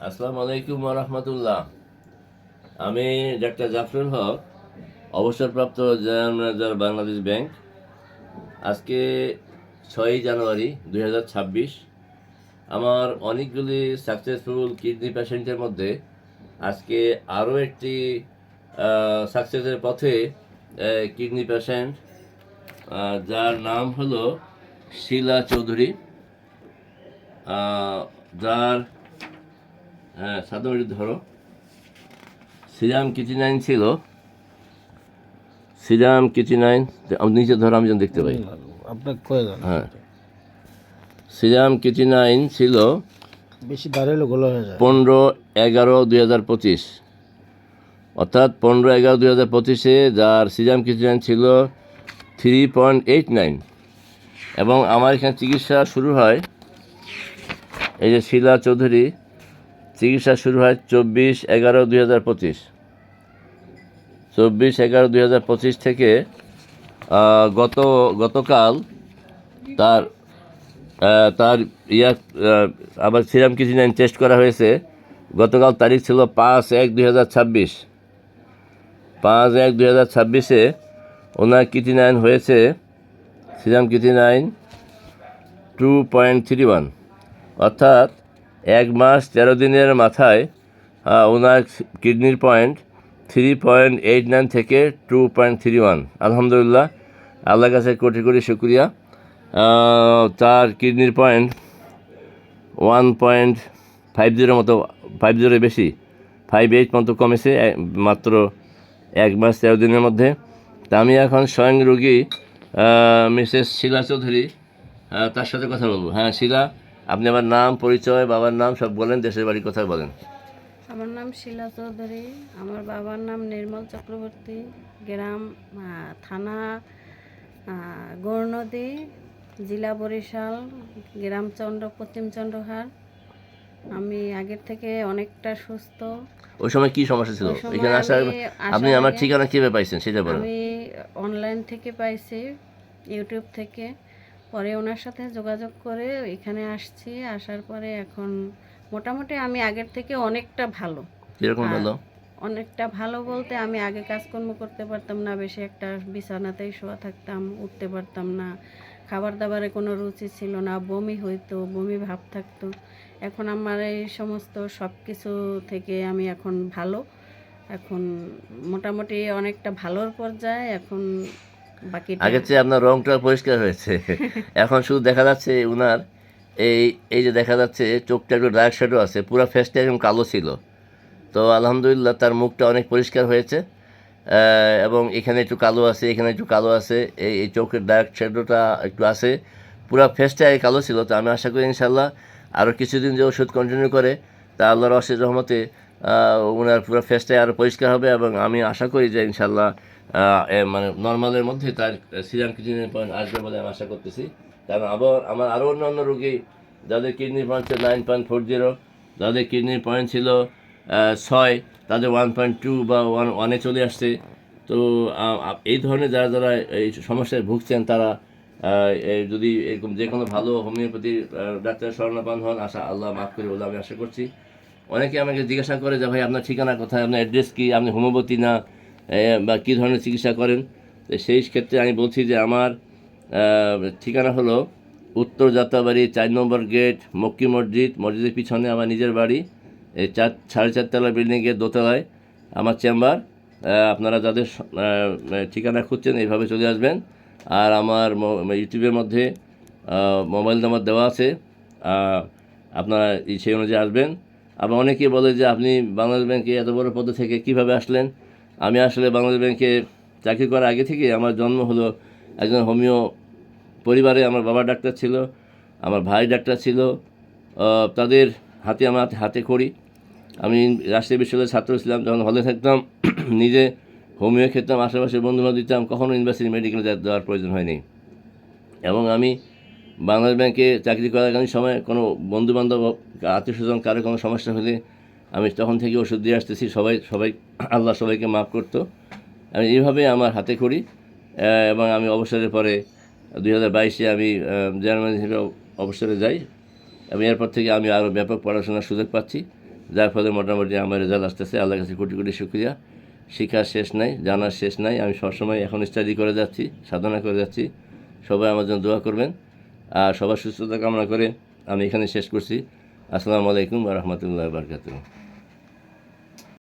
আসসালামু আলাইকুম রহমতুল্লাহ। আমি ডাক্তার জাফরুল হক, অবসরপ্রাপ্ত জেনারেল ম্যানেজার বাংলাদেশ ব্যাংক। আজকে 6ই জানুয়ারি 2026। আমার অনেকগুলি সাকসেসফুল কিডনি পেশেন্টের মধ্যে আজকে আরও একটি সাকসেসের পথে কিডনি পেশেন্ট, যার নাম হলো শিলা চৌধুরী। যার সাধারণ ধরো সিরাম কিটিনাইন ছিল, সিরাম কিটিনাইন নিচে ধরো, আমি যেন দেখতে পাই। হ্যাঁ, সিরাম কিটিনাইন ছিল বেশি দাঁড়ালে গোলা হয়ে যায়। 15/11/2025, অর্থাৎ 15/11/2025-এ যার সিরাম কিটিনাইন ছিল 3.89। এবং আমার এখানে চিকিৎসা শুরু হয়, এই যে শিলা চৌধুরী, চিকিৎসা শুরু হয় 24/11/2025। 24/11/2025 থেকে গতকাল তার তার আবার সিরাম কিটিনাইন টেস্ট করা হয়েছে। গতকাল তারিখ ছিল 5/1/2026। 5/1/2026-এ ওনার কিটিনাইন হয়েছে, সিরাম কিটিনাইন 2.31, অর্থাৎ 1 মাস 13 দিনের মাথায় ওনার কিডনির পয়েন্ট 3.89 থেকে 2.31। আলহামদুলিল্লাহ, আল্লাহর কাছে কোটি কোটি শুকরিয়া। তার কিডনির পয়েন্ট 1.50 মতো, 50 বেশি, 58 মতো কমেছে মাত্র 1 মাস 13 দিনের মধ্যে। তা আমি এখন স্বয়ং রোগী মিসেস শিলা চৌধুরী, তার সাথে কথা বলবো। হ্যাঁ শিলা, আপনি আমার নাম, পরিচয়, বাবার নাম সব বলেন, দেশের বাড়ির কথা বলেন। আমার নাম শিলা চৌধুরী, আমার বাবার নাম নির্মল চক্রবর্তী, গ্রাম থানা গৌরনদী, জেলা বরিশাল, গ্রাম পশ্চিম চন্দ্রহার। আমি আগের থেকে অনেকটা সুস্থ। ওই সময় কি সমস্যা ছিল? ওই সময় এখানে আসার আপনি আমার আগে ঠিকানা কীভাবে পাইছেন সেটা বলেন। আমি অনলাইন থেকে পাইছি, ইউটিউব থেকে। পরে ওনার সাথে যোগাযোগ করে এখানে আসছি। আসার পরে এখন মোটামুটি আমি আগের থেকে অনেকটা ভালো। কীরকম ভালো? অনেকটা ভালো বলতে, আমি আগে কাজকর্ম করতে পারতাম না, বেশি একটা বিছানাতেই শোয়া থাকতাম, উঠতে পারতাম না, খাবার দাবারে কোনো রুচি ছিল না, বমি হইতো, বমি ভাব থাকতো। এখন আমার এই সমস্ত সব কিছু থেকে আমি এখন ভালো, এখন মোটামুটি অনেকটা ভালোর পর্যায়ে। এখন বাকিটা আগের চেয়ে আপনার রংটা পরিষ্কার হয়েছে। এখন শুধু দেখা যাচ্ছে উনার এই যে দেখা যাচ্ছে চোখটা একটু ডার্ক শ্যাডো আছে, পুরো ফেসটা একদম কালো ছিল। তো আলহামদুলিল্লাহ তার মুখটা অনেক পরিষ্কার হয়েছে, এবং এখানে একটু কালো আছে, এখানে একটু কালো আছে, এই চোখের ডার্ক শ্যাডোটা একটু আছে, পুরো ফেসটা কালো ছিল। তো আমি আশা করি ইনশাল্লাহ আরও কিছুদিন যে ওষুধ কন্টিনিউ করে, তা আল্লাহর অশেষ রহমতে ওনার পুরো ফেসটাই আরও পরিষ্কার হবে। এবং আমি আশা করি যে ইনশাল্লাহ মানে নর্মালের মধ্যে তার সিরাম কিডনির পয়েন্ট আসবে বলে আমি আশা করতেছি। কারণ আমার আরও অন্যান্য রোগী যাদের কিডনির পয়েন্ট ছিল 9.40, যাদের কিডনির পয়েন্ট ছিল 6, তাদের 1.2 বা 1-1-এ চলে আসছে। তো এই ধরনের যারা যারা এই সমস্যায় ভুগছেন, তারা যদি এরকম যে কোনো ভালো হোমিওপ্যাথি ডাক্তারের শরণাপন্ন হন, আল্লাহ মাফ করে বলে আমি আশা করছি। অনেকে আমাকে জিজ্ঞাসা করে যে ভাই আপনার ঠিকানা কোথায়, আপনার অ্যাড্রেস কি, আপনি হোমিওপ্যাথি না বা কী ধরনের চিকিৎসা করেন। তো সেই ক্ষেত্রে আমি বলছি যে আমার ঠিকানা হলো উত্তর যাত্রাবাড়ি 4 নম্বর গেট, মক্কি মসজিদের পিছনে আমার নিজের বাড়ি। এই 4.5 তলা বিল্ডিংয়ের দোতলায় আমার চেম্বার। আপনারা যাদের ঠিকানা খুঁজছেন এইভাবে চলে আসবেন। আর আমার ইউটিউবের মধ্যে মোবাইল নাম্বার দেওয়া আছে, আপনারা সেই অনুযায়ী আসবেন। আবার অনেকেই বলে যে আপনি বাংলাদেশ ব্যাংকে এত বড় পদে থেকে কিভাবে আসলেন। আমি আসলে বাংলাদেশ ব্যাংকে চাকরি করার আগে থেকে আমার জন্ম হলো একজন হোমিও পরিবারে। আমার বাবা ডাক্তার ছিল, আমার ভাই ডাক্তার ছিল, তাদের হাতে আমার হাতে করি। আমি রাজশাহী বিশ্ববিদ্যালয়ের ছাত্র ছিলাম, যখন হলে থাকতাম নিজে হোমিও খেতাম, আশেপাশে বন্ধুবান্ধব দিতাম, কখনও ইউনিভার্সিটি মেডিকেলে দেওয়ার প্রয়োজন হয়নি। এবং আমি বাংলাদেশ ব্যাংকে চাকরি করাকালীন সময় কোনো বন্ধুবান্ধব, আত্মীয় স্বজন কারো কোনো সমস্যা হলে আমি তখন থেকে ওষুধ দিয়ে আসতেছি। সবাই আল্লাহ সবাইকে মাফ করতো। আমি এইভাবে আমার হাতে করি। এবং আমি অবসরের পরে 2022-এ আমি জেনারেল ম্যানেজার হিসেবে অবসরে যাই। এবং এরপর থেকে আমি আরও ব্যাপক পড়াশোনার সুযোগ পাচ্ছি। যার ফলে মোটামুটি আমার রেজাল্ট আসতেছে। আল্লাহর কাছে কোটি কোটি শুকরিয়া। শিখার শেষ নাই, জানার শেষ নাই। আমি সবসময় এখন স্টাডি করে যাচ্ছি, সাধনা করে যাচ্ছি। সবাই আমার জন্য দোয়া করবেন। আর সবার সুস্থতা কামনা করে আমি এখানে শেষ করছি। আসসালামু আলাইকুম ওয়া রাহমাতুল্লাহি ওয়া বারাকাতুহু।